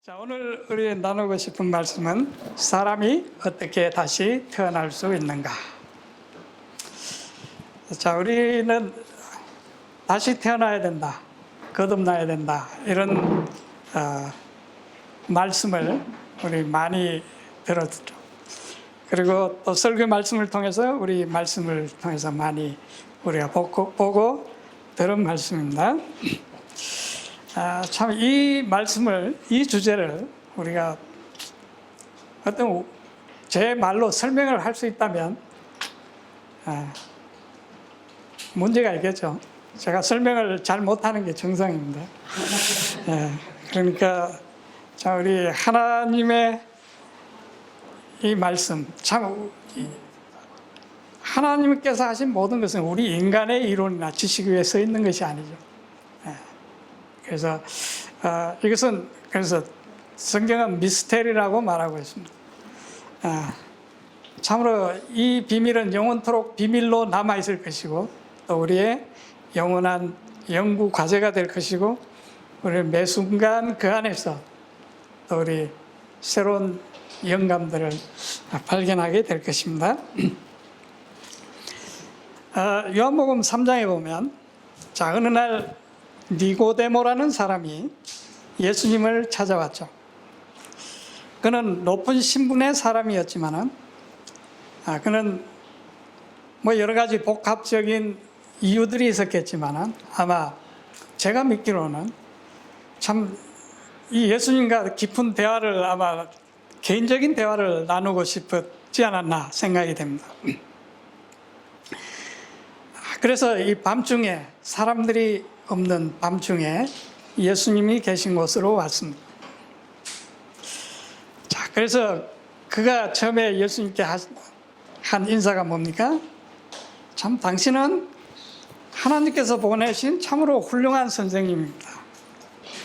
자, 오늘 우리 나누고 싶은 말씀은 사람이 어떻게 다시 태어날 수 있는가. 자, 우리는 다시 태어나야 된다, 거듭나야 된다, 이런 말씀을 우리 많이 들었죠. 그리고 또 설교 말씀을 통해서 우리 말씀을 통해서 많이 우리가 보고 들은 말씀입니다. 참 이 말씀을, 이 주제를 우리가 어떤 제 말로 설명을 할 수 있다면 문제가 있겠죠. 제가 설명을 잘 못하는 게 정상입니다. 그러니까 자, 우리 하나님의 이 말씀, 참 하나님께서 하신 모든 것은 우리 인간의 이론이나 지식 위에 서 있는 것이 아니죠. 그래서 이것은 그래서 성경은 미스테리라고 말하고 있습니다. 참으로 이 비밀은 영원토록 비밀로 남아 있을 것이고, 또 우리의 영원한 연구 과제가 될 것이고, 우리 매 순간 그 안에서 또 우리 새로운 영감들을 발견하게 될 것입니다. 요한복음 3장에 보면, 자, 어느 날 니고데모라는 사람이 예수님을 찾아왔죠. 그는 높은 신분의 사람이었지만은, 그는 뭐 여러 가지 복합적인 이유들이 있었겠지만은, 아마 제가 믿기로는 참 이 예수님과 깊은 대화를, 아마 개인적인 대화를 나누고 싶었지 않았나 생각이 됩니다. 그래서 이 밤중에, 사람들이 없는 밤중에 예수님이 계신 곳으로 왔습니다. 자, 그래서 그가 처음에 예수님께 한 인사가 뭡니까? 참 당신은 하나님께서 보내신 참으로 훌륭한 선생님입니다.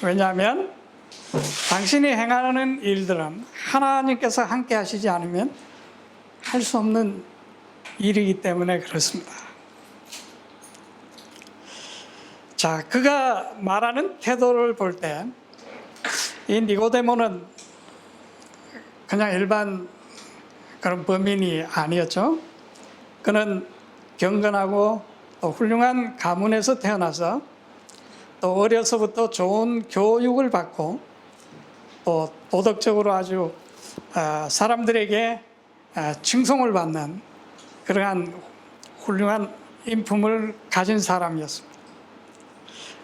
왜냐하면 당신이 행하는 일들은 하나님께서 함께 하시지 않으면 할 수 없는 일이기 때문에 그렇습니다. 자, 그가 말하는 태도를 볼 때 이 니고데모는 그냥 일반 그런 범인이 아니었죠. 그는 경건하고 또 훌륭한 가문에서 태어나서 또 어려서부터 좋은 교육을 받고 또 도덕적으로 아주 사람들에게 칭송을 받는 그러한 훌륭한 인품을 가진 사람이었습니다.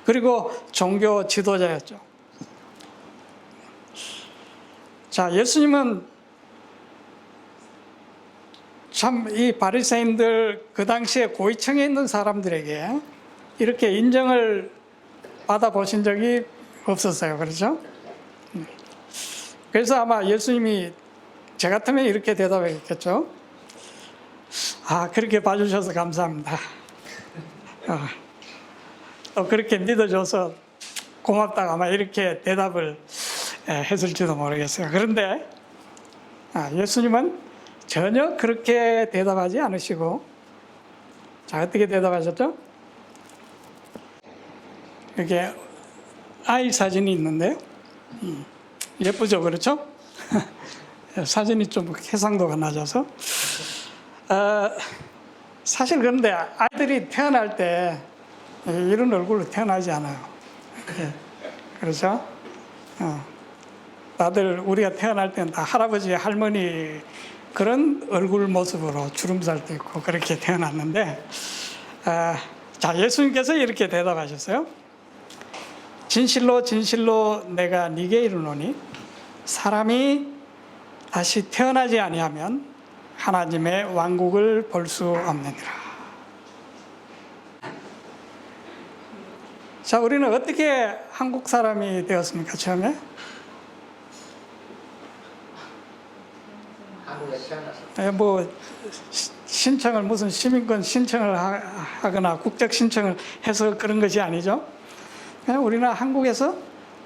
그리고 종교 지도자였죠. 자, 예수님은 참 이 바리새인들, 그 당시에 고위층에 있는 사람들에게 이렇게 인정을 받아보신 적이 없었어요. 그렇죠? 그래서 아마 예수님이 저 같으면 이렇게 대답했겠죠. 그렇게 봐주셔서 감사합니다. 또 그렇게 믿어줘서 고맙다고 아마 이렇게 대답을 했을지도 모르겠어요. 그런데 예수님은 전혀 그렇게 대답하지 않으시고, 자, 어떻게 대답하셨죠? 이렇게 아이 사진이 있는데요. 예쁘죠, 그렇죠? 사진이 좀 해상도가 낮아서. 사실 그런데 아이들이 태어날 때 이런 얼굴로 태어나지 않아요. 그렇죠? 다들 우리가 태어날 때는 다 할아버지, 할머니 그런 얼굴 모습으로 주름살도 있고 그렇게 태어났는데, 자, 예수님께서 이렇게 대답하셨어요. 진실로 진실로 내가 네게 이르노니 사람이 다시 태어나지 아니하면 하나님의 왕국을 볼 수 없느니라. 자, 우리는 어떻게 한국 사람이 되었습니까, 처음에? 한국에 태어났어요. 뭐 신청을, 무슨 시민권 신청을 하거나 국적 신청을 해서 그런 것이 아니죠. 그냥 우리는 한국에서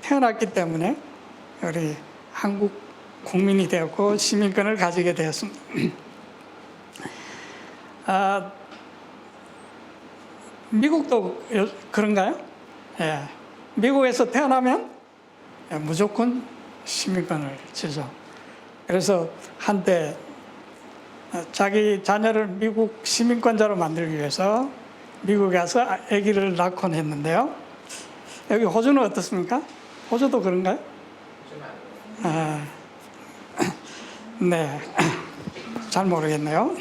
태어났기 때문에 우리 한국 국민이 되었고 시민권을 가지게 되었습니다. 미국도 그런가요? 미국에서 태어나면 무조건 시민권을 주죠. 그래서 한때 자기 자녀를 미국 시민권자로 만들기 위해서 미국에 가서 아기를 낳곤 했는데요. 여기 호주는 어떻습니까? 호주도 그런가요? 아, 네, 잘 모르겠네요.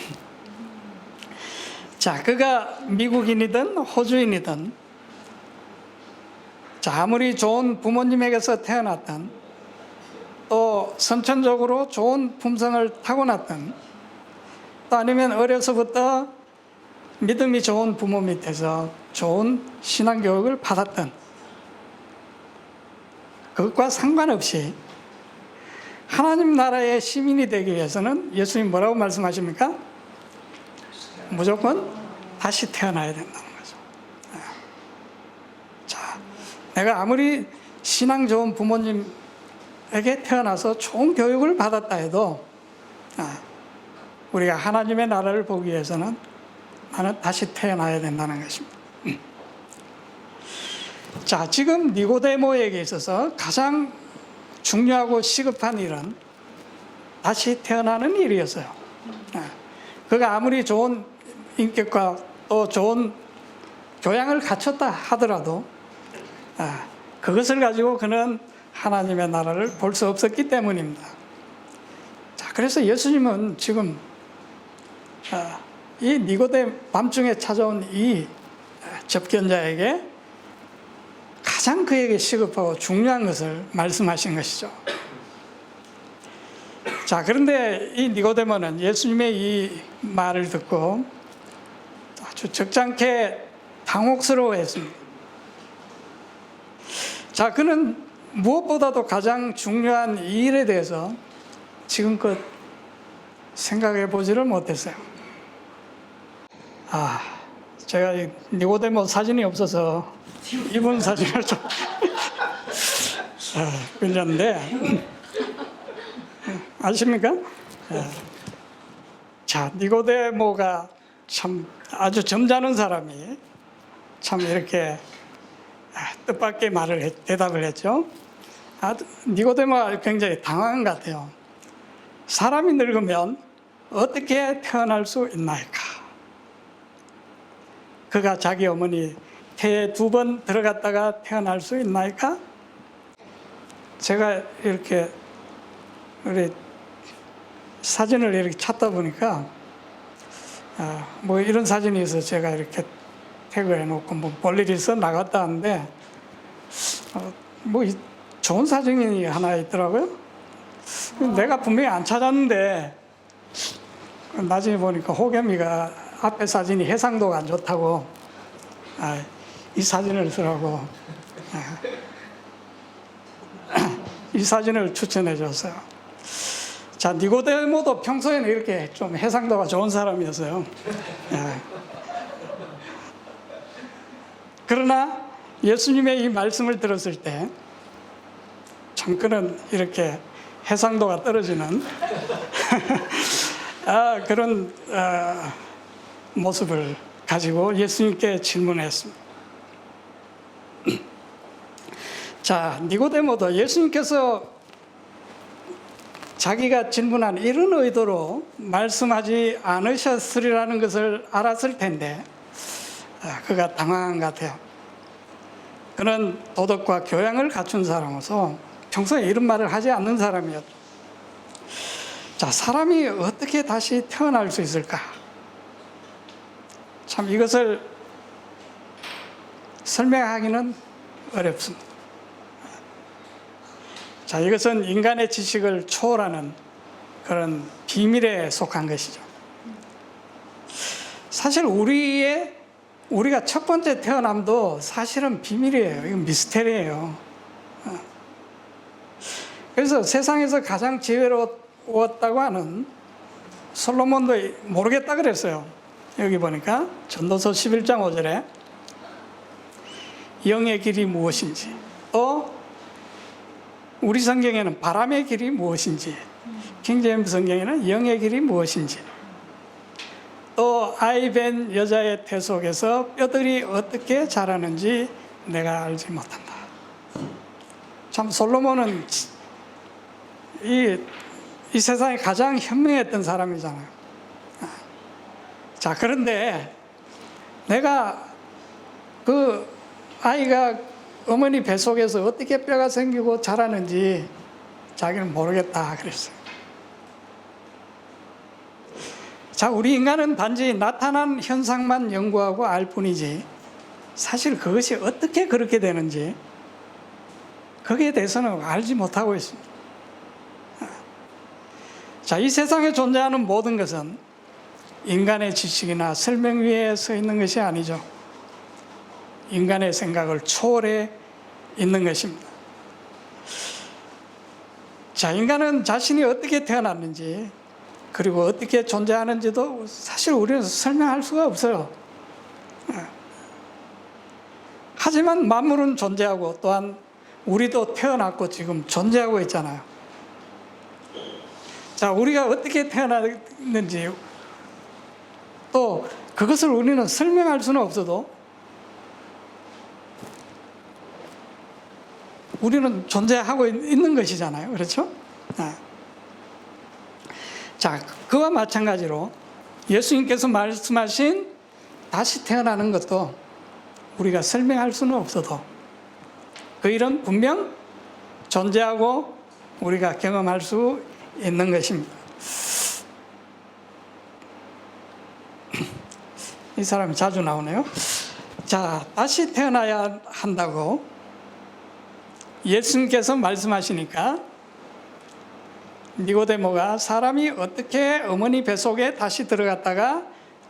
자, 그가 미국인이든 호주인이든 자, 아무리 좋은 부모님에게서 태어났든 또 선천적으로 좋은 품성을 타고났든 또 아니면 어려서부터 믿음이 좋은 부모 밑에서 좋은 신앙교육을 받았던 그것과 상관없이 하나님 나라의 시민이 되기 위해서는 예수님 뭐라고 말씀하십니까? 무조건 다시 태어나야 된다는 거죠. 자, 내가 아무리 신앙 좋은 부모님에게 태어나서 좋은 교육을 받았다 해도 우리가 하나님의 나라를 보기 위해서는 나는 다시 태어나야 된다는 것입니다. 자, 지금 니고데모에게 있어서 가장 중요하고 시급한 일은 다시 태어나는 일이었어요. 그가 아무리 좋은 인격과 또 좋은 교양을 갖췄다 하더라도 그것을 가지고 그는 하나님의 나라를 볼 수 없었기 때문입니다. 자, 그래서 예수님은 지금 이 니고데 밤중에 찾아온 이 접견자에게 가장 그에게 시급하고 중요한 것을 말씀하신 것이죠. 자, 그런데 이 니고데모는 예수님의 이 말을 듣고 아주 적잖게 당혹스러워했습니다. 자, 그는 무엇보다도 가장 중요한 이 일에 대해서 지금껏 생각해 보지를 못했어요. 제가 이 니고데모 사진이 없어서 이분 사진을 좀 빌렸는데 아십니까? 자, 니고데모가 참 아주 점잖은 사람이 참 이렇게 뜻밖의 대답을 했죠. 니고데모가 굉장히 당황한 것 같아요. 사람이 늙으면 어떻게 태어날 수 있나이까? 그가 자기 어머니 태에 2번 들어갔다가 태어날 수 있나이까? 제가 이렇게 우리 사진을 이렇게 찾다 보니까 뭐 이런 사진이 있어서 제가 이렇게 태그해 놓고 뭐 볼 일이 있어 나갔다 하는데 뭐 좋은 사진이 하나 있더라고요. 내가 분명히 안 찾았는데 나중에 보니까 호겸이가 앞에 사진이 해상도가 안 좋다고 이 사진을 쓰라고 이 사진을 추천해 줬어요. 자, 니고데모도 평소에는 이렇게 좀 해상도가 좋은 사람이었어요. 그러나 예수님의 이 말씀을 들었을 때 참 그는 이렇게 해상도가 떨어지는 그런 모습을 가지고 예수님께 질문했습니다. 자, 니고데모도 예수님께서 자기가 질문한 이런 의도로 말씀하지 않으셨으리라는 것을 알았을 텐데 그가 당황한 것 같아요. 그는 도덕과 교양을 갖춘 사람으로서 평소에 이런 말을 하지 않는 사람이었죠. 자, 사람이 어떻게 다시 태어날 수 있을까? 참 이것을 설명하기는 어렵습니다. 자, 이것은 인간의 지식을 초월하는 그런 비밀에 속한 것이죠. 사실 우리가 첫 번째 태어남도 사실은 비밀이에요. 이건 미스테리예요. 그래서 세상에서 가장 지혜로웠다고 하는 솔로몬도 모르겠다 그랬어요. 여기 보니까 전도서 11장 5절에 영의 길이 무엇인지, 또 우리 성경에는 바람의 길이 무엇인지, 킹제임스 성경에는 영의 길이 무엇인지, 또 아이 뵌 여자의 태 속에서 뼈들이 어떻게 자라는지 내가 알지 못한다. 참 솔로몬은 이 세상에 가장 현명했던 사람이잖아요. 자, 그런데 내가 그 아이가 어머니 뱃속에서 어떻게 뼈가 생기고 자라는지 자기는 모르겠다 그랬어요. 자, 우리 인간은 단지 나타난 현상만 연구하고 알 뿐이지 사실 그것이 어떻게 그렇게 되는지 거기에 대해서는 알지 못하고 있습니다. 자, 이 세상에 존재하는 모든 것은 인간의 지식이나 설명 위에 서 있는 것이 아니죠. 인간의 생각을 초월해 있는 것입니다. 자, 인간은 자신이 어떻게 태어났는지 그리고 어떻게 존재하는지도 사실 우리는 설명할 수가 없어요. 하지만 만물은 존재하고 또한 우리도 태어났고 지금 존재하고 있잖아요. 자, 우리가 어떻게 태어났는지 또 그것을 우리는 설명할 수는 없어도 우리는 존재하고 있는 것이잖아요. 그렇죠? 자, 그와 마찬가지로 예수님께서 말씀하신 다시 태어나는 것도 우리가 설명할 수는 없어도 그 일은 분명 존재하고 우리가 경험할 수 있는 것입니다. 이 사람이 자주 나오네요. 자, 다시 태어나야 한다고 예수님께서 말씀하시니까 니고데모가 사람이 어떻게 어머니 뱃속에 다시 들어갔다가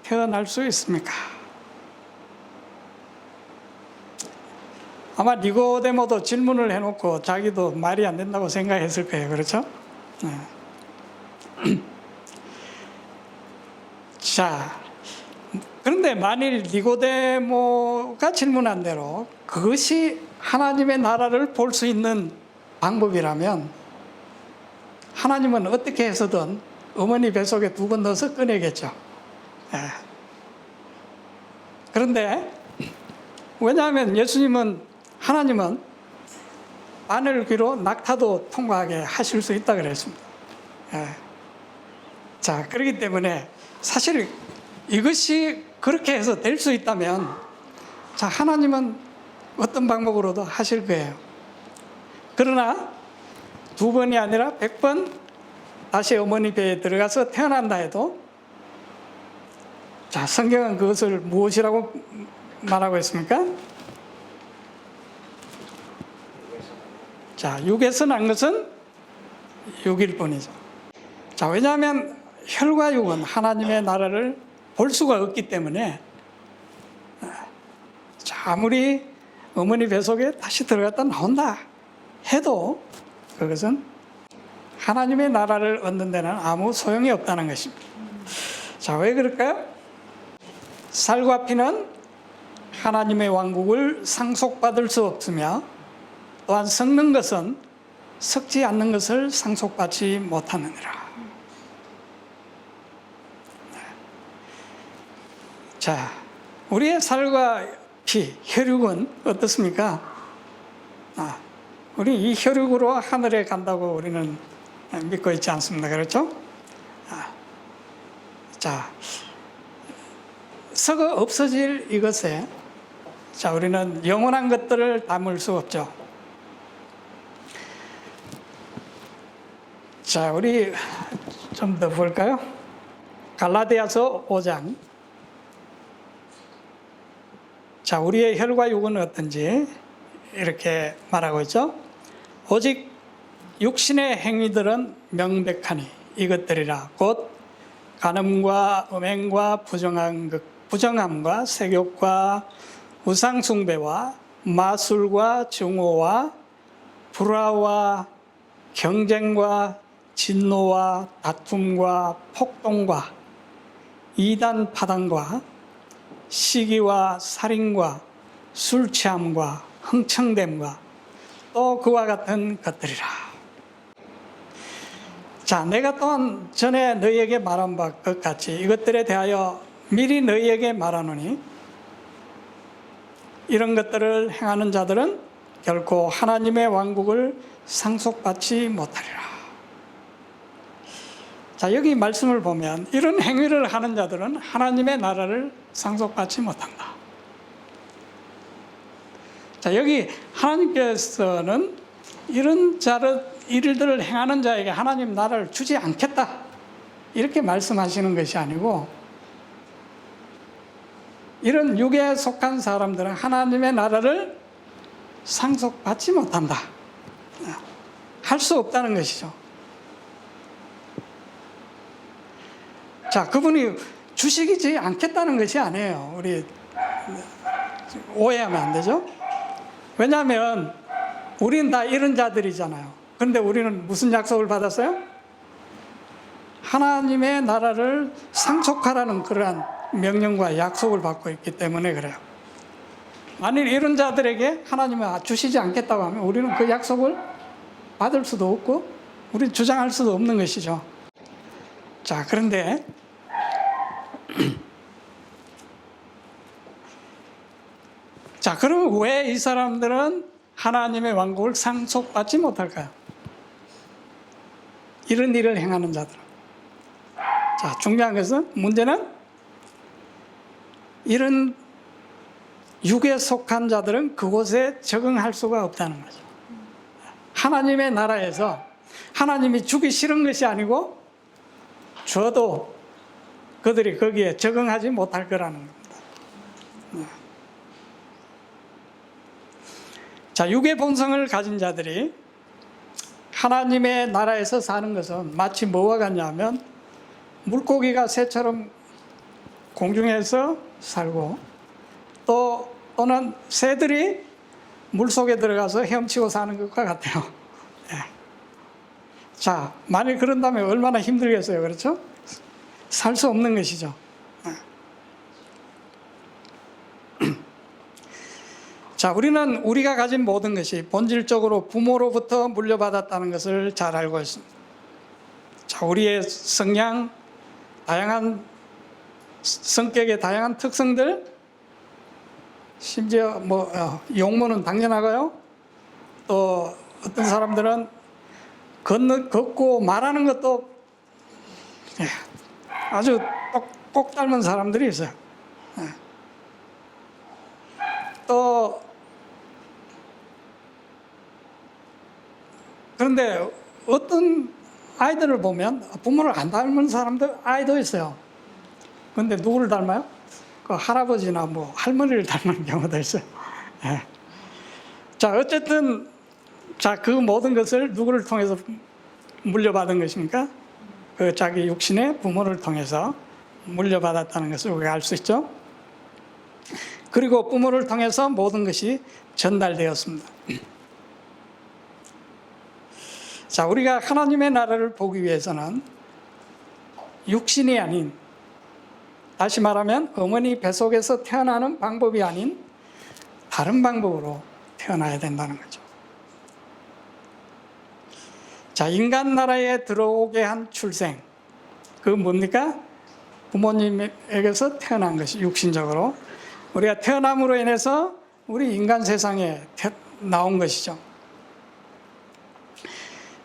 태어날 수 있습니까? 아마 니고데모도 질문을 해놓고 자기도 말이 안 된다고 생각했을 거예요. 그렇죠? 자, 그런데 만일 니고데모가 질문한 대로 그것이 하나님의 나라를 볼 수 있는 방법이라면 하나님은 어떻게 해서든 어머니 뱃속에 두 번 넣어서 꺼내겠죠. 그런데 왜냐하면 하나님은 바늘 귀로 낙타도 통과하게 하실 수 있다 그랬습니다. 자, 그렇기 때문에 사실 이것이 그렇게 해서 될 수 있다면 자, 하나님은 어떤 방법으로도 하실 거예요. 그러나 2번이 아니라 100번 다시 어머니 배에 들어가서 태어난다 해도 자, 성경은 그것을 무엇이라고 말하고 있습니까? 자, 육에서 난 것은 육일 뿐이죠. 자, 왜냐하면 혈과 육은 하나님의 나라를 볼 수가 없기 때문에 자, 아무리 어머니 뱃속에 다시 들어갔다 나온다 해도 그것은 하나님의 나라를 얻는 데는 아무 소용이 없다는 것입니다. 자, 왜 그럴까요? 살과 피는 하나님의 왕국을 상속받을 수 없으며 또한 썩는 것은 썩지 않는 것을 상속받지 못하느니라. 자, 우리의 살과 피, 혈육은 어떻습니까? 우리 이 혈육으로 하늘에 간다고 우리는 믿고 있지 않습니다. 그렇죠? 자, 썩어 없어질 이것에 자, 우리는 영원한 것들을 담을 수 없죠. 자, 우리 좀 더 볼까요? 갈라디아서 5장. 자, 우리의 혈과 육은 어떤지 이렇게 말하고 있죠. 오직 육신의 행위들은 명백하니 이것들이라 곧 간음과 음행과 부정함과 세욕과 우상숭배와 마술과 증오와 불화와 경쟁과 진노와 다툼과 폭동과 이단 파당과 시기와 살인과 술 취함과 흥청됨과 또 그와 같은 것들이라. 자, 내가 또한 전에 너희에게 말한 바 것 같이 이것들에 대하여 미리 너희에게 말하노니 이런 것들을 행하는 자들은 결코 하나님의 왕국을 상속받지 못하리라. 자, 여기 말씀을 보면 이런 행위를 하는 자들은 하나님의 나라를 상속받지 못한다. 자, 여기 하나님께서는 이런 일들을 행하는 자에게 하나님 나라를 주지 않겠다, 이렇게 말씀하시는 것이 아니고, 이런 육에 속한 사람들은 하나님의 나라를 상속받지 못한다, 할 수 없다는 것이죠. 자, 그분이 주시지 않겠다는 것이 아니에요. 우리 오해하면 안 되죠. 왜냐하면 우리는 다 이런 자들이잖아요. 그런데 우리는 무슨 약속을 받았어요? 하나님의 나라를 상속하라는 그러한 명령과 약속을 받고 있기 때문에 그래요. 만일 이런 자들에게 하나님은 주시지 않겠다고 하면 우리는 그 약속을 받을 수도 없고 우리는 주장할 수도 없는 것이죠. 자, 그런데 자, 그럼 왜 이 사람들은 하나님의 왕국을 상속받지 못할까요? 이런 일을 행하는 자들은. 자, 중요한 것은, 문제는 이런 육에 속한 자들은 그곳에 적응할 수가 없다는 거죠. 하나님의 나라에서 하나님이 주기 싫은 것이 아니고 줘도 그들이 거기에 적응하지 못할 거라는 겁니다. 자, 육의 본성을 가진 자들이 하나님의 나라에서 사는 것은 마치 뭐와 같냐면 물고기가 새처럼 공중에서 살고 또는 새들이 물속에 들어가서 헤엄치고 사는 것과 같아요. 네. 자, 만일 그런다면 얼마나 힘들겠어요. 그렇죠? 살 수 없는 것이죠. 자, 우리는 우리가 가진 모든 것이 본질적으로 부모로부터 물려받았다는 것을 잘 알고 있습니다. 자, 우리의 성향, 다양한 성격의 다양한 특성들, 심지어 용모는 당연하고요. 또 어떤 사람들은 걷고 말하는 것도 아주 꼭 닮은 사람들이 있어요. 또 그런데 어떤 아이들을 보면 부모를 안 닮은 사람들 아이도 있어요. 그런데 누구를 닮아요? 그 할아버지나 할머니를 닮은 경우도 있어요. 네. 자, 어쨌든 그 모든 것을 누구를 통해서 물려받은 것입니까? 그 자기 육신의 부모를 통해서 물려받았다는 것을 우리가 알 수 있죠. 그리고 부모를 통해서 모든 것이 전달되었습니다. 자, 우리가 하나님의 나라를 보기 위해서는 육신이 아닌, 다시 말하면 어머니 뱃속에서 태어나는 방법이 아닌 다른 방법으로 태어나야 된다는 거죠. 자, 인간 나라에 들어오게 한 출생, 그 뭡니까? 부모님에게서 태어난 것이 육신적으로 우리가 태어남으로 인해서 우리 인간 세상에 나온 것이죠.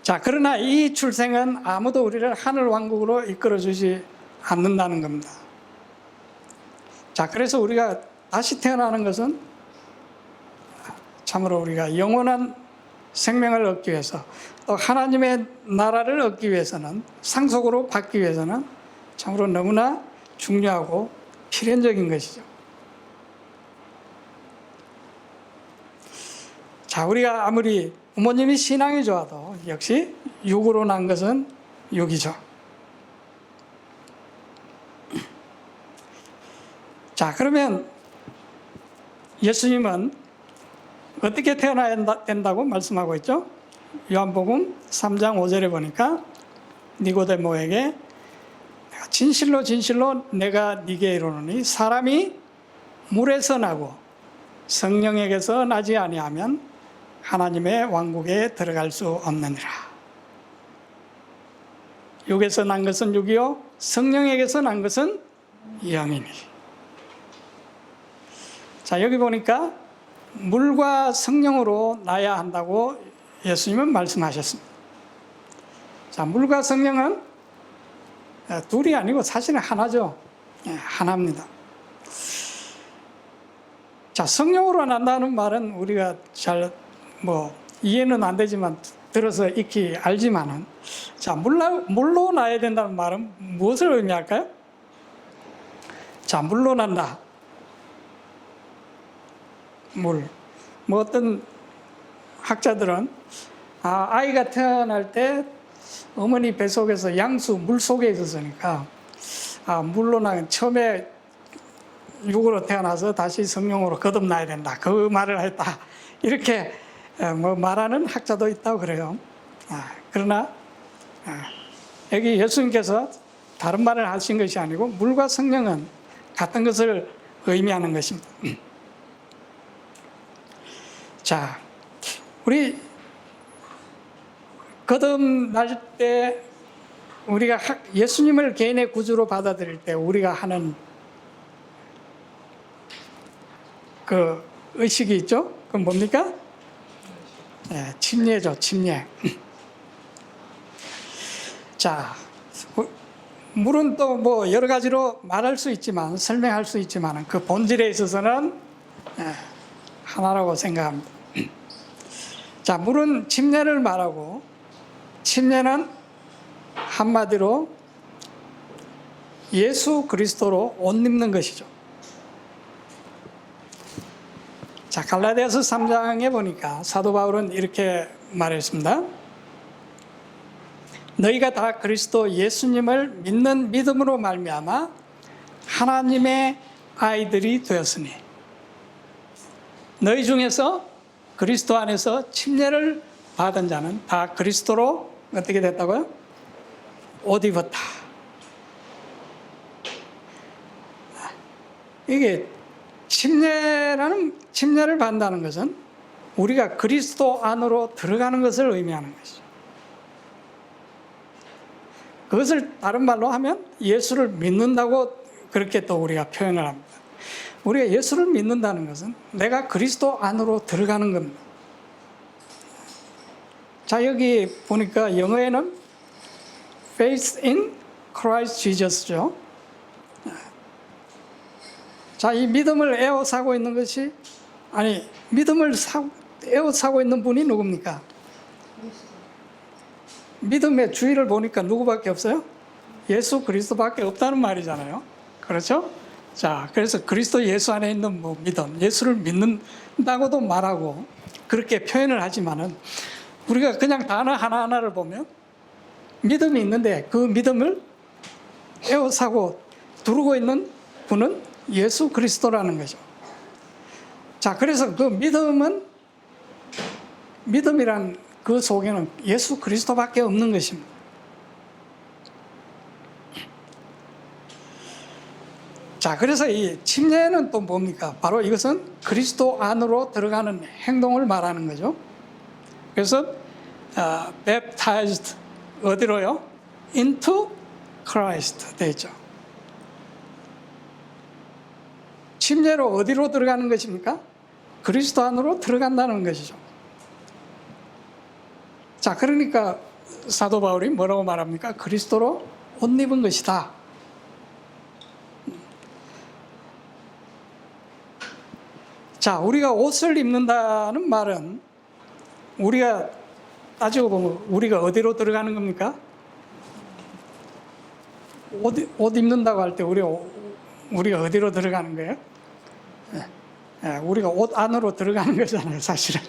자, 그러나 이 출생은 아무도 우리를 하늘 왕국으로 이끌어주지 않는다는 겁니다. 자, 그래서 우리가 다시 태어나는 것은 참으로 우리가 영원한 생명을 얻기 위해서, 또 하나님의 나라를 얻기 위해서는, 상속으로 받기 위해서는 참으로 너무나 중요하고 필연적인 것이죠. 자, 우리가 아무리 부모님이 신앙이 좋아도 역시 육으로 난 것은 육이죠. 자, 그러면 예수님은 어떻게 태어나야 된다고 말씀하고 있죠? 요한복음 3장 5절에 보니까 니고데모에게 진실로 진실로 내가 네게 이르노니 사람이 물에서 나고 성령에게서 나지 아니하면 하나님의 왕국에 들어갈 수 없느니라. 육에서 난 것은 육이요 성령에게서 난 것은 영이니. 자, 여기 보니까 물과 성령으로 나야 한다고 예수님은 말씀하셨습니다. 자, 물과 성령은 둘이 아니고 사실은 하나죠. 하나입니다. 자, 성령으로 난다는 말은 우리가 잘 이해는 안 되지만 들어서 익히 알지만은, 자, 물로 나야 된다는 말은 무엇을 의미할까요? 자, 물로 난다. 물. 어떤 학자들은 아이가 태어날 때 어머니 뱃속에서 양수 물 속에 있었으니까 물로 나면 처음에 육으로 태어나서 다시 성령으로 거듭나야 된다. 그 말을 했다. 이렇게 말하는 학자도 있다고 그래요. 그러나 여기 예수님께서 다른 말을 하신 것이 아니고 물과 성령은 같은 것을 의미하는 것입니다. 자, 우리 거듭날 때 우리가 예수님을 개인의 구주로 받아들일 때 우리가 하는 그 의식이 있죠? 그건 뭡니까? 침례죠, 침례. 자, 물은 또 여러 가지로 말할 수 있지만, 설명할 수 있지만, 그 본질에 있어서는 하나라고 생각합니다. 자, 물은 침례를 말하고, 침례는 한마디로 예수 그리스도로 옷 입는 것이죠. 자, 갈라디아서 3장에 보니까 사도 바울은 이렇게 말했습니다. 너희가 다 그리스도 예수님을 믿는 믿음으로 말미암아 하나님의 아이들이 되었으니 너희 중에서 그리스도 안에서 침례를 받은 자는 다 그리스도로 어떻게 됐다고요? 옷 입었다. 이게 침례를 받는다는 것은 우리가 그리스도 안으로 들어가는 것을 의미하는 것이죠. 그것을 다른 말로 하면 예수를 믿는다고 그렇게 또 우리가 표현을 합니다. 우리가 예수를 믿는다는 것은 내가 그리스도 안으로 들어가는 겁니다. 자, 여기 보니까 영어에는 faith in Christ Jesus죠. 자, 이 믿음을 에워싸고 있는 것이, 믿음을 에워싸고 있는 분이 누굽니까? 믿음의 주의를 보니까 누구밖에 없어요? 예수 그리스도밖에 없다는 말이잖아요. 그렇죠? 자, 그래서 그리스도 예수 안에 있는 믿음, 예수를 믿는다고도 말하고 그렇게 표현을 하지만은 우리가 그냥 단어 하나하나를 보면 믿음이 있는데 그 믿음을 에워싸고 두르고 있는 분은 예수 그리스도라는 거죠. 자, 그래서 그 믿음이란 그 속에는 예수 그리스도밖에 없는 것입니다. 자, 그래서 이 침례는 또 뭡니까? 바로 이것은 그리스도 안으로 들어가는 행동을 말하는 거죠. 그래서 baptized 어디로요? into Christ 되어 있죠. 침례로 어디로 들어가는 것입니까? 그리스도 안으로 들어간다는 것이죠. 자, 그러니까 사도 바울이 뭐라고 말합니까? 그리스도로 옷 입은 것이다. 자, 우리가 옷을 입는다는 말은 우리가 따지고 보면 우리가 어디로 들어가는 겁니까? 옷 입는다고 할 때 우리가 어디로 들어가는 거예요? 우리가 옷 안으로 들어가는 거잖아요, 사실은.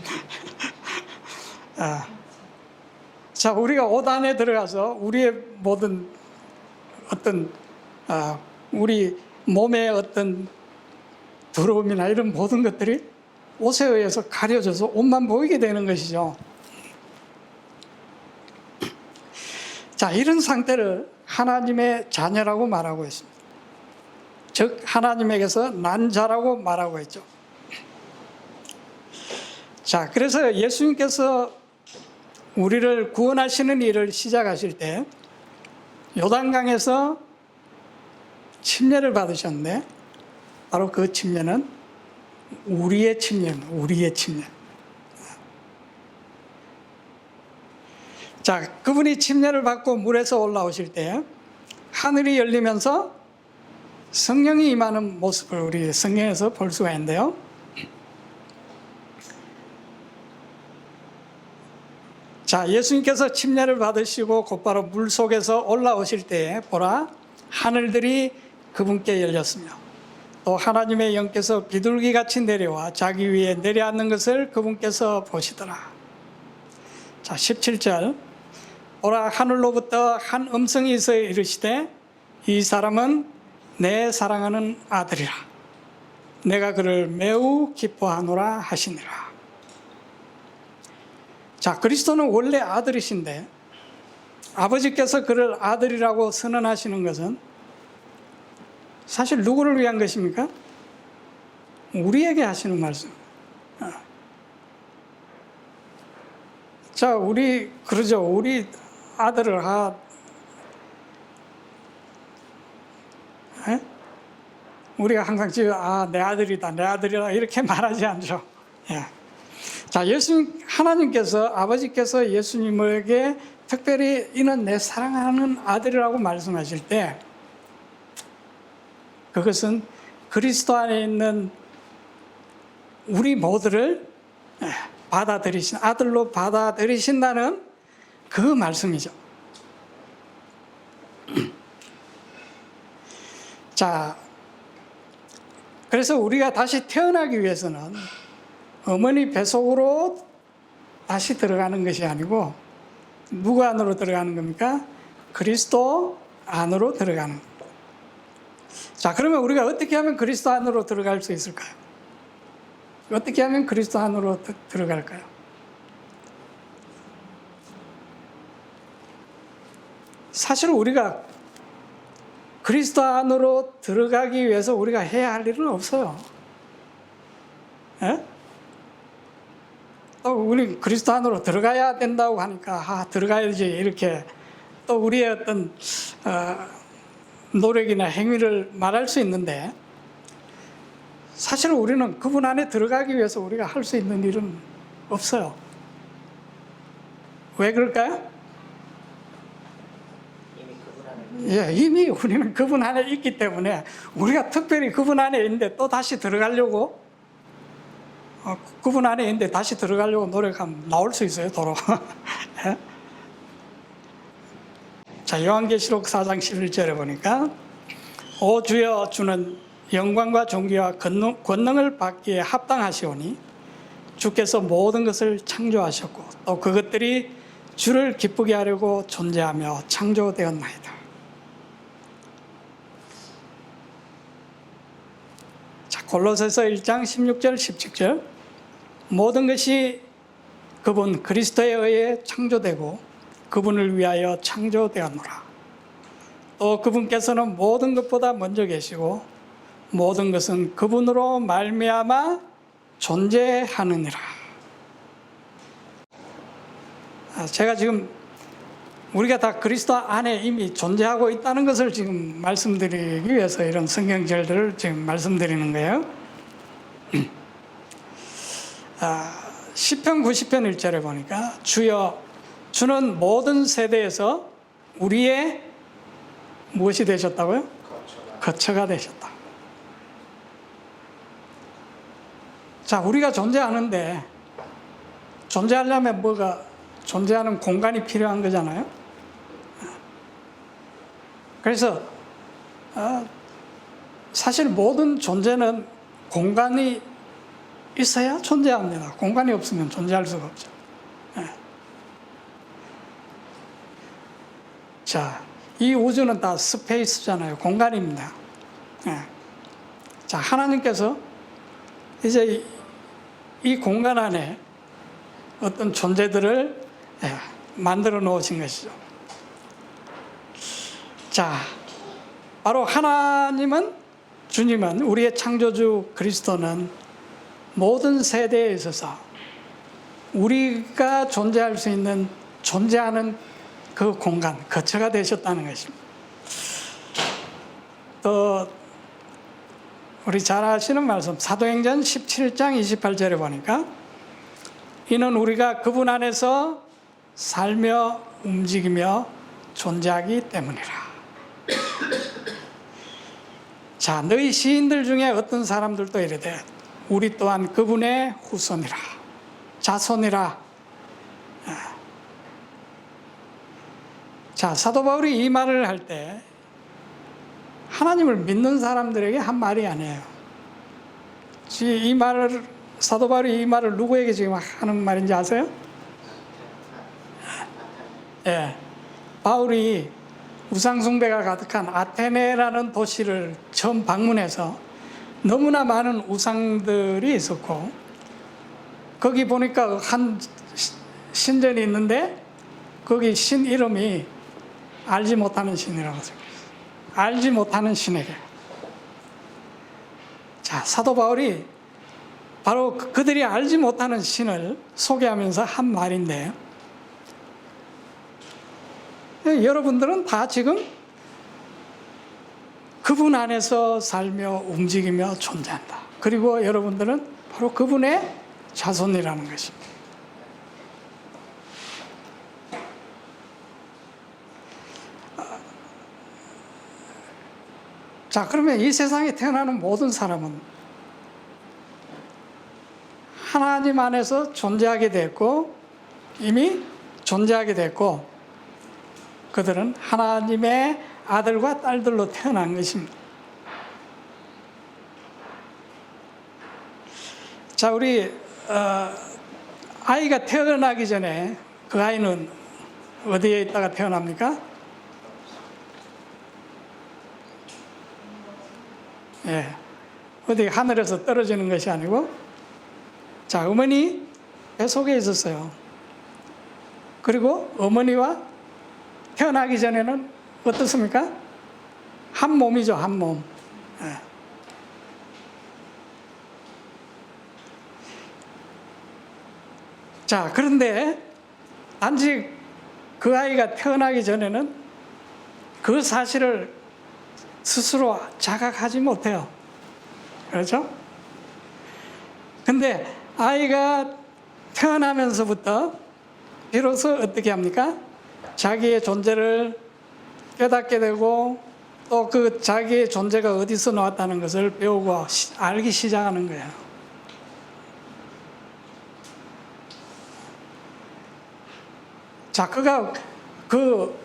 자, 우리가 옷 안에 들어가서 우리의 모든 우리 몸의 어떤 더러움이나 이런 모든 것들이 옷에 의해서 가려져서 옷만 보이게 되는 것이죠. 자, 이런 상태를 하나님의 자녀라고 말하고 있습니다. 즉, 하나님에게서 난 자라고 말하고 있죠. 자, 그래서 예수님께서 우리를 구원하시는 일을 시작하실 때 요단강에서 침례를 받으셨는데 바로 그 침례는 우리의 침례입니다. 우리의 침례. 자, 그분이 침례를 받고 물에서 올라오실 때 하늘이 열리면서 성령이 임하는 모습을 우리 성경에서 볼 수가 있는데요. 자, 예수님께서 침례를 받으시고 곧바로 물 속에서 올라오실 때에 보라, 하늘들이 그분께 열렸으며 또 하나님의 영께서 비둘기같이 내려와 자기 위에 내려앉는 것을 그분께서 보시더라. 자, 17절. 보라, 하늘로부터 한 음성이 있어 이르시되 이 사람은 내 사랑하는 아들이라. 내가 그를 매우 기뻐하노라 하시니라. 자, 그리스도는 원래 아들이신데 아버지께서 그를 아들이라고 선언하시는 것은 사실 누구를 위한 것입니까? 우리에게 하시는 말씀. 자, 우리 그러죠. 우리 아들을 우리가 항상 집에 내 아들이다, 내 아들이다 이렇게 말하지 않죠. 예. 자, 하나님께서 아버지께서 예수님에게 특별히 이는 내 사랑하는 아들이라고 말씀하실 때 그것은 그리스도 안에 있는 우리 모두를 받아들이신 아들로 받아들이신다는 그 말씀이죠. 자, 그래서 우리가 다시 태어나기 위해서는 어머니 뱃속으로 다시 들어가는 것이 아니고 누구 안으로 들어가는 겁니까? 그리스도 안으로 들어가는 겁니다. 자, 그러면 우리가 어떻게 하면 그리스도 안으로 들어갈 수 있을까요? 어떻게 하면 그리스도 안으로 들어갈까요? 사실 우리가 그리스도 안으로 들어가기 위해서 우리가 해야 할 일은 없어요. 예? 또 우리 그리스도 안으로 들어가야 된다고 하니까 들어가야지 이렇게 또 우리의 어떤 노력이나 행위를 말할 수 있는데 사실 우리는 그분 안에 들어가기 위해서 우리가 할 수 있는 일은 없어요. 왜 그럴까요? 이미 우리는 그분 안에 있기 때문에 우리가 특별히 그분 안에 있는데 또 다시 들어가려고 그분 안에 있는데 다시 들어가려고 노력하면 나올 수 있어요, 도로. 자, 요한계시록 4장 11절에 보니까 오 주여, 주는 영광과 존귀와 권능을 받기에 합당하시오니 주께서 모든 것을 창조하셨고 또 그것들이 주를 기쁘게 하려고 존재하며 창조되었나이다. 자, 골로새서 1장 16절 17절 모든 것이 그분 그리스도에 의해 창조되고 그분을 위하여 창조되었노라. 또 그분께서는 모든 것보다 먼저 계시고 모든 것은 그분으로 말미암아 존재하느니라. 제가 지금 우리가 다 그리스도 안에 이미 존재하고 있다는 것을 지금 말씀드리기 위해서 이런 성경절들을 지금 말씀드리는 거예요. 시편 90편 1절에 보니까 주여, 주는 모든 세대에서 우리의 무엇이 되셨다고요? 거처가 되셨다. 자, 우리가 존재하는데 존재하려면 존재하는 공간이 필요한 거잖아요. 그래서 사실 모든 존재는 공간이 있어야 존재합니다. 공간이 없으면 존재할 수가 없죠. 자, 이 우주는 다 스페이스잖아요. 공간입니다. 자, 하나님께서 이제 이 공간 안에 어떤 존재들을 만들어 놓으신 것이죠. 자, 바로 하나님은, 주님은, 우리의 창조주 그리스도는 모든 세대에 있어서 우리가 존재할 수 있는 존재하는 그 공간, 거처가 되셨다는 것입니다. 또 우리 잘 아시는 말씀 사도행전 17장 28절에 보니까 이는 우리가 그분 안에서 살며 움직이며 존재하기 때문이라. 자, 너희 시인들 중에 어떤 사람들도 이르되 우리 또한 그분의 후손이라 자손이라. 자, 사도 바울이 이 말을 할 때 하나님을 믿는 사람들에게 한 말이 아니에요. 이 말을 사도 바울이 이 말을 누구에게 지금 하는 말인지 아세요? 예, 바울이 우상숭배가 가득한 아테네라는 도시를 처음 방문해서 너무나 많은 우상들이 있었고, 거기 보니까 한 신전이 있는데 거기 신 이름이 알지 못하는 신이라고 생각해요. 알지 못하는 신에게. 자, 사도 바울이 바로 그들이 알지 못하는 신을 소개하면서 한 말인데, 여러분들은 다 지금 그분 안에서 살며 움직이며 존재한다. 그리고 여러분들은 바로 그분의 자손이라는 것입니다. 자, 그러면 이 세상에 태어나는 모든 사람은 하나님 안에서 존재하게 됐고, 이미 존재하게 됐고, 그들은 하나님의 아들과 딸들로 태어난 것입니다. 자, 우리 아이가 태어나기 전에 그 아이는 어디에 있다가 태어납니까? 예, 어디 하늘에서 떨어지는 것이 아니고, 자, 어머니 뱃속에 있었어요. 그리고 어머니와 태어나기 전에는 어떻습니까? 한 몸이죠, 한 몸. 예. 자, 그런데 단지 그 아이가 태어나기 전에는 그 사실을 스스로 자각하지 못해요. 그렇죠? 근데 아이가 태어나면서부터 비로소 어떻게 합니까? 자기의 존재를 깨닫게 되고, 또 그 자기의 존재가 어디서 나왔다는 것을 배우고 알기 시작하는 거예요. 자, 그가 그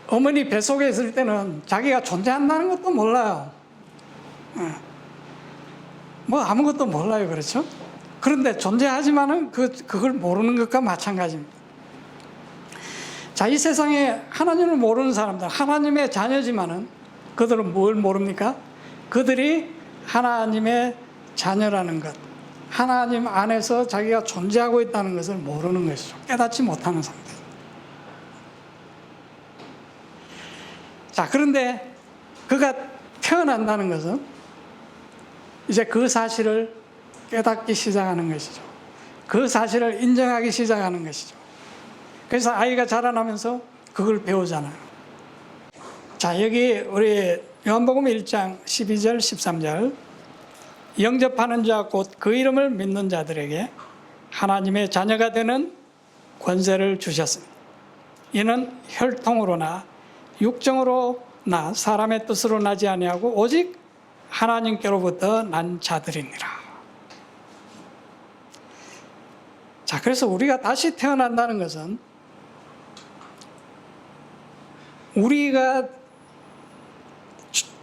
어머니 뱃속에 있을 때는 자기가 존재한다는 것도 몰라요. 뭐 아무것도 몰라요. 그렇죠? 그런데 존재하지만은 그걸 모르는 것과 마찬가지입니다. 자, 이 세상에 하나님을 모르는 사람들, 하나님의 자녀지만은 그들은 뭘 모릅니까? 그들이 하나님의 자녀라는 것, 하나님 안에서 자기가 존재하고 있다는 것을 모르는 것이죠. 깨닫지 못하는 상태. 자, 그런데 그가 태어난다는 것은 이제 그 사실을 깨닫기 시작하는 것이죠. 그 사실을 인정하기 시작하는 것이죠. 그래서 아이가 자라나면서 그걸 배우잖아요. 자, 여기 우리 요한복음 1장 12절 13절, 영접하는 자 곧 그 이름을 믿는 자들에게 하나님의 자녀가 되는 권세를 주셨으니 이는 혈통으로나 육정으로나 사람의 뜻으로 나지 아니하고 오직 하나님께로부터 난 자들이니라. 자, 그래서 우리가 다시 태어난다는 것은 우리가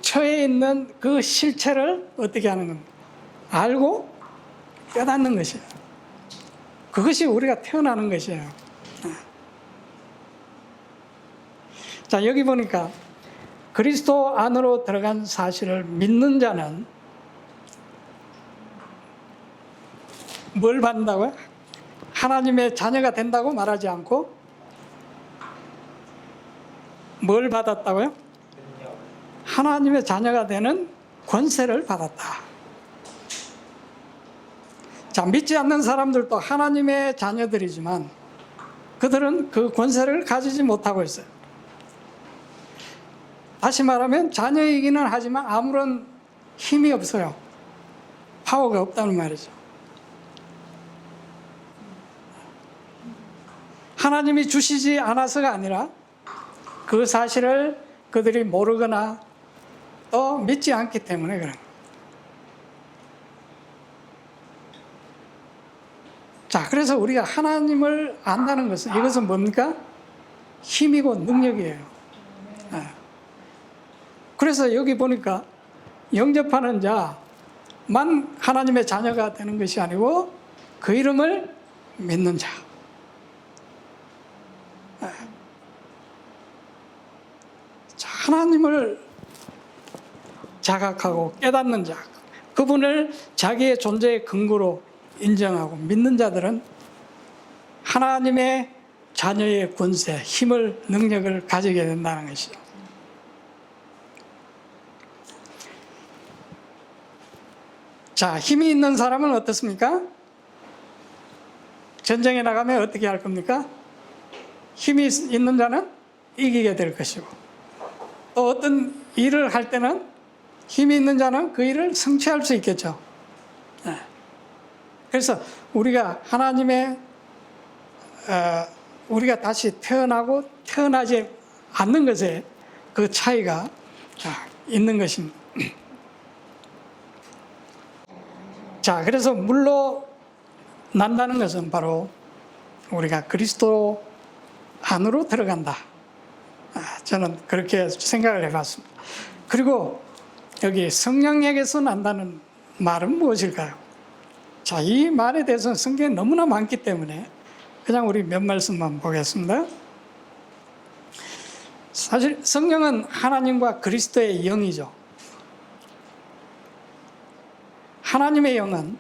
처해 있는 그 실체를 어떻게 하는 겁니까? 알고 깨닫는 것이에요. 그것이 우리가 태어나는 것이에요. 자, 여기 보니까 그리스도 안으로 들어간 사실을 믿는 자는 뭘 받는다고요? 하나님의 자녀가 된다고 말하지 않고 뭘 받았다고요? 하나님의 자녀가 되는 권세를 받았다. 자, 믿지 않는 사람들도 하나님의 자녀들이지만 그들은 그 권세를 가지지 못하고 있어요. 다시 말하면 자녀이기는 하지만 아무런 힘이 없어요. 파워가 없다는 말이죠. 하나님이 주시지 않아서가 아니라 그 사실을 그들이 모르거나 또 믿어도 믿지 않기 때문에 그런 거예요. 자, 그래서 우리가 하나님을 안다는 것은 이것은 뭡니까? 힘이고 능력이에요. 그래서 여기 보니까 영접하는 자만 하나님의 자녀가 되는 것이 아니고 그 이름을 믿는 자. 하나님을 자각하고 깨닫는 자, 그분을 자기의 존재의 근거로 인정하고 믿는 자들은 하나님의 자녀의 권세, 힘을, 능력을 가지게 된다는 것이죠. 자, 힘이 있는 사람은 어떻습니까? 전쟁에 나가면 어떻게 할 겁니까? 힘이 있는 자는 이기게 될 것이고, 또 어떤 일을 할 때는 힘이 있는 자는 그 일을 성취할 수 있겠죠. 그래서 우리가 하나님의 우리가 다시 태어나고 태어나지 않는 것에 그 차이가 있는 것입니다. 자, 그래서 물로 난다는 것은 바로 우리가 그리스도 안으로 들어간다. 저는 그렇게 생각을 해봤습니다. 그리고 여기 성령에게서 난다는 말은 무엇일까요? 자, 이 말에 대해서는 성경에 너무나 많기 때문에 그냥 우리 몇 말씀만 보겠습니다. 사실 성령은 하나님과 그리스도의 영이죠. 하나님의 영은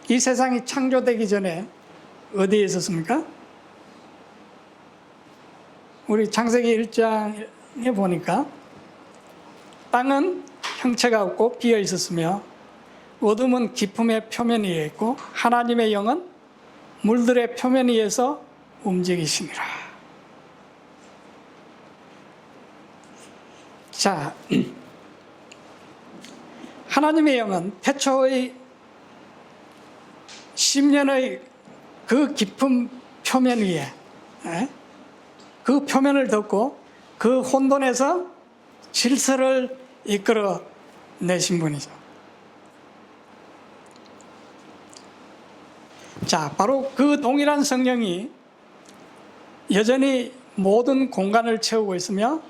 이 세상이 창조되기 전에 어디에 있었습니까? 우리 창세기 1장에 보니까 땅은 형체가 없고 비어 있었으며 어둠은 깊음의 표면 위에 있고 하나님의 영은 물들의 표면 위에서 움직이시니라. 자, 하나님의 영은 태초의 10년의 그 깊은 표면 위에 그 표면을 덮고 그 혼돈에서 질서를 이끌어 내신 분이죠. 자, 바로 그 동일한 성령이 여전히 모든 공간을 채우고 있으며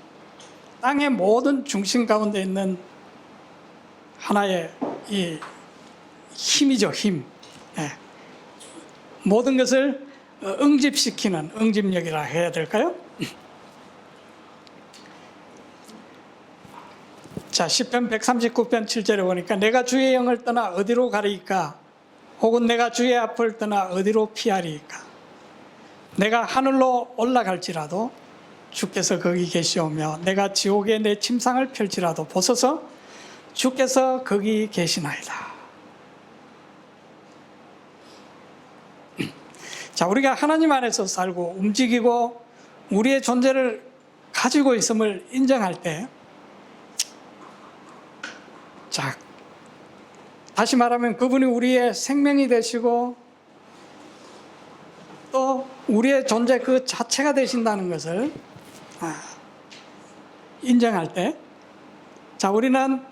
땅의 모든 중심 가운데 있는 하나의 이 힘이죠, 힘. 모든 것을 응집시키는 응집력이라 해야 될까요? 자, 시편 139편 7절에 보니까 내가 주의 영을 떠나 어디로 가리이까? 혹은 내가 주의 앞을 떠나 어디로 피하리이까? 내가 하늘로 올라갈지라도 주께서 거기 계시오며 내가 지옥에 내 침상을 펼지라도 보소서 주께서 거기 계시나이다. 자, 우리가 하나님 안에서 살고 움직이고 우리의 존재를 가지고 있음을 인정할 때, 자, 다시 말하면 그분이 우리의 생명이 되시고 또 우리의 존재 그 자체가 되신다는 것을 인정할 때, 자, 우리는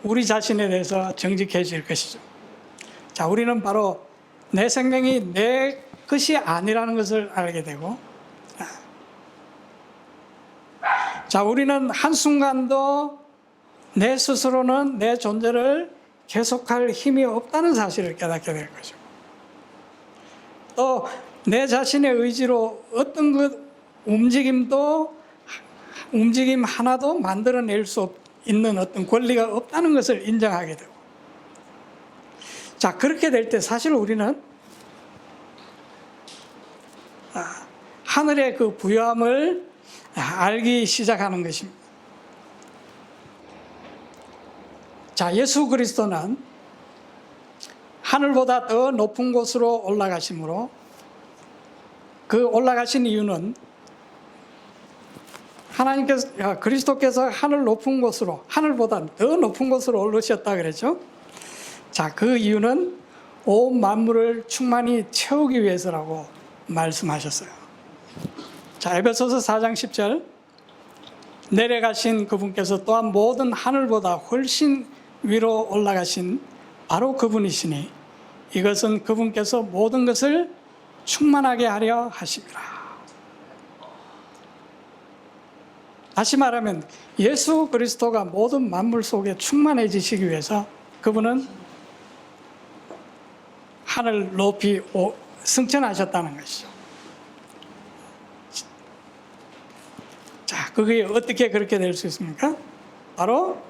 우리 자신에 대해서 정직해질 것이죠. 자, 우리는 바로 내 생명이 내 것이 아니라는 것을 알게 되고, 자, 우리는 한순간도 내 스스로는 내 존재를 계속할 힘이 없다는 사실을 깨닫게 될 거죠. 또 내 자신의 의지로 어떤 움직임 하나도 만들어낼 수 있는 어떤 권리가 없다는 것을 인정하게 되고, 자, 그렇게 될 때 사실 우리는 하늘의 그 부유함을 알기 시작하는 것입니다. 자, 예수 그리스도는 하늘보다 더 높은 곳으로 올라가심으로, 그 올라가신 이유는 그리스도께서 하늘 높은 곳으로, 하늘보다 더 높은 곳으로 올르셨다 그랬죠. 자, 그 이유는 온 만물을 충만히 채우기 위해서라고 말씀하셨어요. 자, 에베소서 4장 10절 내려가신 그분께서 또한 모든 하늘보다 훨씬 위로 올라가신 바로 그분이시니 이것은 그분께서 모든 것을 충만하게 하려 하심이라. 다시 말하면 예수 그리스도가 모든 만물 속에 충만해지시기 위해서 그분은 하늘 높이 승천하셨다는 것이죠. 자, 그게 어떻게 그렇게 될 수 있습니까? 바로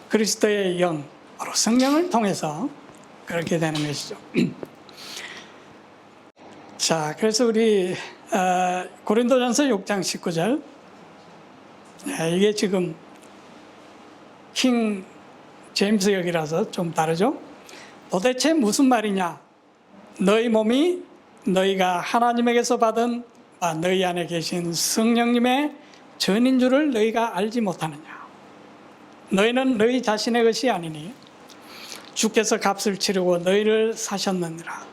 그리스도의 영, 바로 성령을 통해서 그렇게 되는 것이죠. 자, 그래서 우리 고린도전서 6장 19절, 이게 지금 킹 제임스 역이라서 좀 다르죠. 도대체 무슨 말이냐? 너희 몸이 너희가 하나님에게서 받은 너희 안에 계신 성령님의 전인 줄을 너희가 알지 못하느냐? 너희는 너희 자신의 것이 아니니 주께서 값을 치르고 너희를 사셨느니라.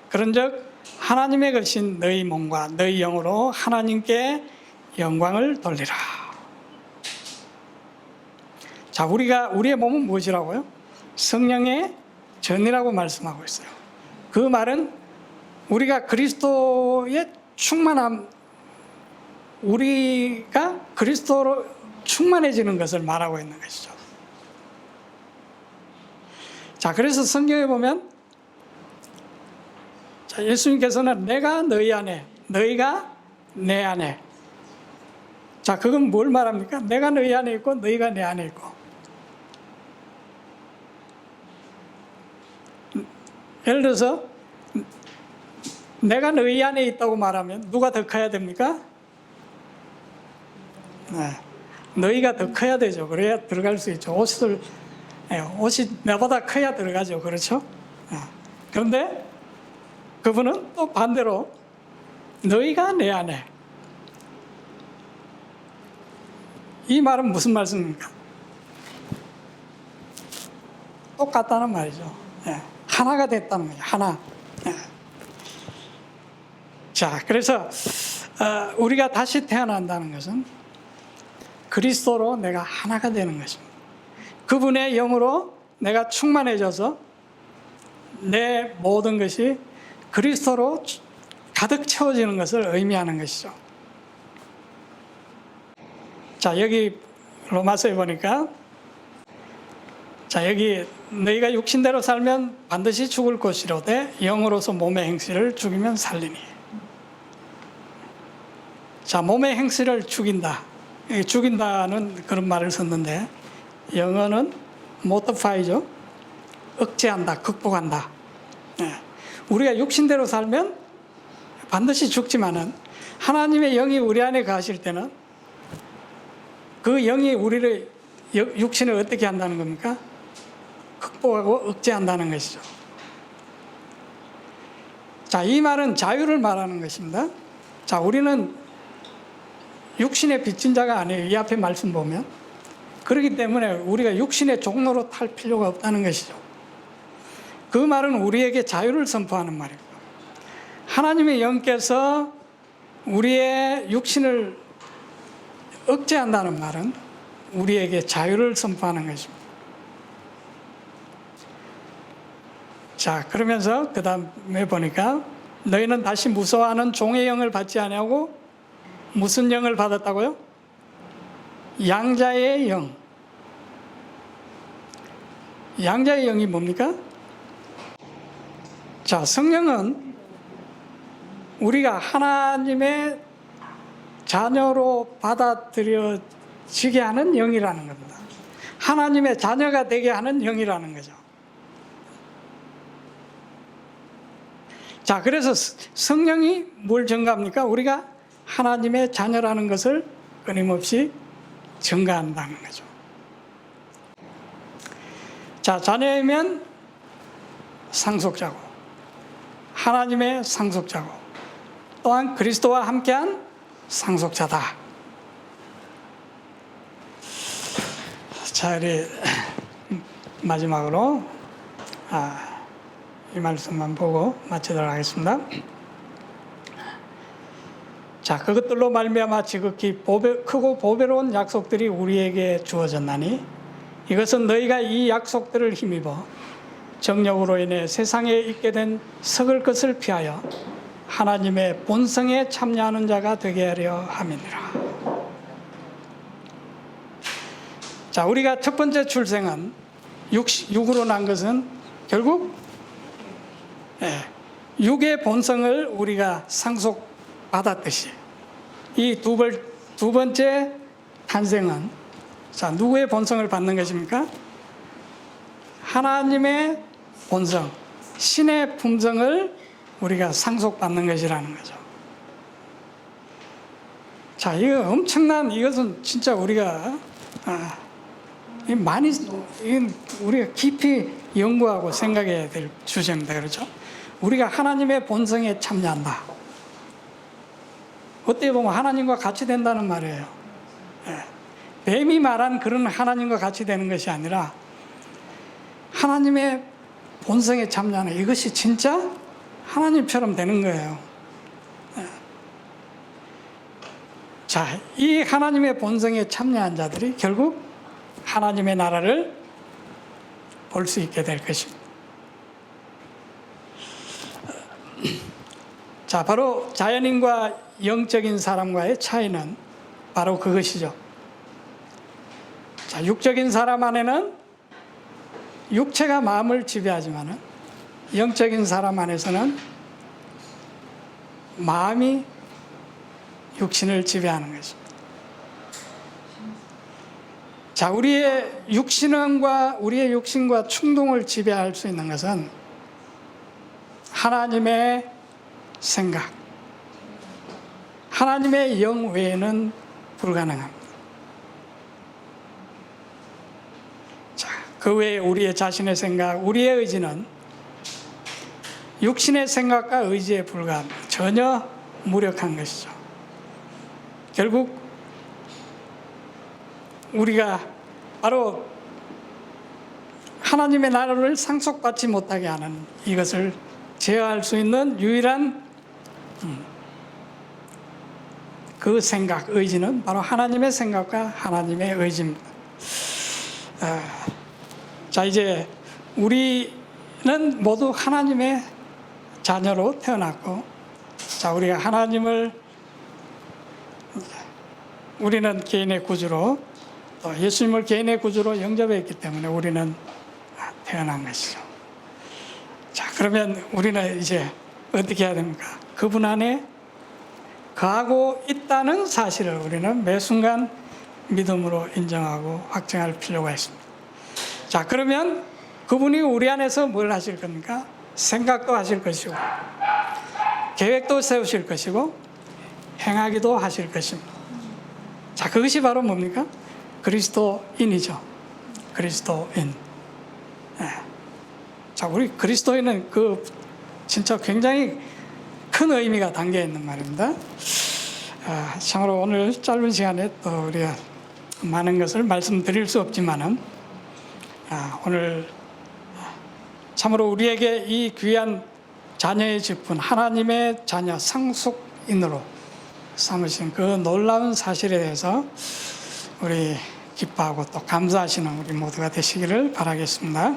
그런즉 하나님의 것인 너희 몸과 너희 영으로 하나님께 영광을 돌리라. 자, 우리의 몸은 무엇이라고요? 성령의 전이라고 말씀하고 있어요. 그 말은 우리가 그리스도의 충만함, 우리가 그리스도로 충만해지는 것을 말하고 있는 것이죠. 자, 그래서 성경에 보면 자, 예수님께서는 내가 너희 안에, 너희가 내 안에. 자, 그건 뭘 말합니까? 내가 너희 안에 있고 너희가 내 안에 있고. 예를 들어서 내가 너희 안에 있다고 말하면 누가 더 커야 됩니까? 네, 너희가 더 커야 되죠. 그래야 들어갈 수 있죠. 옷이 나보다 커야 들어가죠. 그렇죠? 그런데 그분은 또 반대로 너희가 내 안에. 이 말은 무슨 말씀입니까? 똑같다는 말이죠. 하나가 됐다는 거예요. 하나. 자, 그래서 우리가 다시 태어난다는 것은 그리스도로 내가 하나가 되는 것입니다. 그분의 영으로 내가 충만해져서 내 모든 것이 그리스도로 가득 채워지는 것을 의미하는 것이죠. 자, 여기 로마서에 보니까 자, 여기 너희가 육신대로 살면 반드시 죽을 것이로되 영으로서 몸의 행실을 죽이면 살리니. 자, 몸의 행실을 죽인다. 죽인다는 그런 말을 썼는데 영어는 mortify죠. 억제한다, 극복한다. 우리가 육신대로 살면 반드시 죽지만은 하나님의 영이 우리 안에 가실 때는 그 영이 우리를 육신을 어떻게 한다는 겁니까? 극복하고 억제한다는 것이죠. 자, 이 말은 자유를 말하는 것입니다. 자, 우리는 육신의 빚진 자가 아니에요. 이 앞에 말씀 보면. 그렇기 때문에 우리가 육신의 종로로 탈 필요가 없다는 것이죠. 그 말은 우리에게 자유를 선포하는 말입니다. 하나님의 영께서 우리의 육신을 억제한다는 말은 우리에게 자유를 선포하는 것입니다. 자, 그러면서 그 다음에 보니까 너희는 다시 무서워하는 종의 영을 받지 아니하고 무슨 영을 받았다고요? 양자의 영. 양자의 영이 뭡니까? 자, 성령은 우리가 하나님의 자녀로 받아들여지게 하는 영이라는 겁니다. 하나님의 자녀가 되게 하는 영이라는 거죠. 자, 그래서 성령이 뭘 증가합니까? 우리가 하나님의 자녀라는 것을 끊임없이 증가한다는 거죠. 자, 자녀이면 상속자고, 하나님의 상속자고, 또한 그리스도와 함께한 상속자다. 자, 우리 마지막으로 이 말씀만 보고 마치도록 하겠습니다. 자, 그것들로 말미암아 지극히 크고 보배로운 약속들이 우리에게 주어졌나니 이것은 너희가 이 약속들을 힘입어 정력으로 인해 세상에 있게 된 썩을 것을 피하여 하나님의 본성에 참여하는 자가 되게 하려 함이니라. 자, 우리가 첫 번째 출생은 육으로 난 것은 결국 육의 본성을 우리가 상속받았듯이 이 두 번째 탄생은 자, 누구의 본성을 받는 것입니까? 하나님의 본성, 신의 품성을 우리가 상속받는 것이라는 거죠. 자, 이거 엄청난, 이것은 진짜 우리가 많이 우리가 깊이 연구하고 생각해야 될 주제입니다. 그렇죠? 우리가 하나님의 본성에 참여한다. 어떻게 보면 하나님과 같이 된다는 말이에요. 뱀이 말한 그런 하나님과 같이 되는 것이 아니라 하나님의 본성에 참여하는 이것이 진짜 하나님처럼 되는 거예요. 자, 이 하나님의 본성에 참여한 자들이 결국 하나님의 나라를 볼 수 있게 될 것입니다. 자, 바로 자연인과 영적인 사람과의 차이는 바로 그것이죠. 자, 육적인 사람 안에는 육체가 마음을 지배하지만 영적인 사람 안에서는 마음이 육신을 지배하는 것입니다. 자, 우리의 육신과 충동을 지배할 수 있는 것은 하나님의 생각, 하나님의 영 외에는 불가능합니다. 자, 그 외에 우리의 자신의 생각, 우리의 의지는 육신의 생각과 의지에 불과합니다. 전혀 무력한 것이죠. 결국 우리가 바로 하나님의 나라를 상속받지 못하게 하는 이것을 제어할 수 있는 유일한 그 생각, 의지는 바로 하나님의 생각과 하나님의 의지입니다. 자, 이제 우리는 모두 하나님의 자녀로 태어났고, 자, 우리가 우리는 개인의 구주로 또 예수님을 개인의 구주로 영접했기 때문에 우리는 태어난 것이죠. 자, 그러면 우리는 이제 어떻게 해야 됩니까? 그분 안에 거하고 있다는 사실을 우리는 매 순간 믿음으로 인정하고 확증할 필요가 있습니다. 자, 그러면 그분이 우리 안에서 뭘 하실 겁니까? 생각도 하실 것이고 계획도 세우실 것이고 행하기도 하실 것입니다. 자, 그것이 바로 뭡니까? 그리스도인이죠. 그리스도인. 자, 우리 그리스도인은 진짜 굉장히 큰 의미가 담겨 있는 말입니다. 참으로 오늘 짧은 시간에 또 우리가 많은 것을 말씀드릴 수 없지만은 오늘 참으로 우리에게 이 귀한 자녀의 직분, 하나님의 자녀 상속인으로 삼으신 그 놀라운 사실에 대해서 우리 기뻐하고 또 감사하시는 우리 모두가 되시기를 바라겠습니다.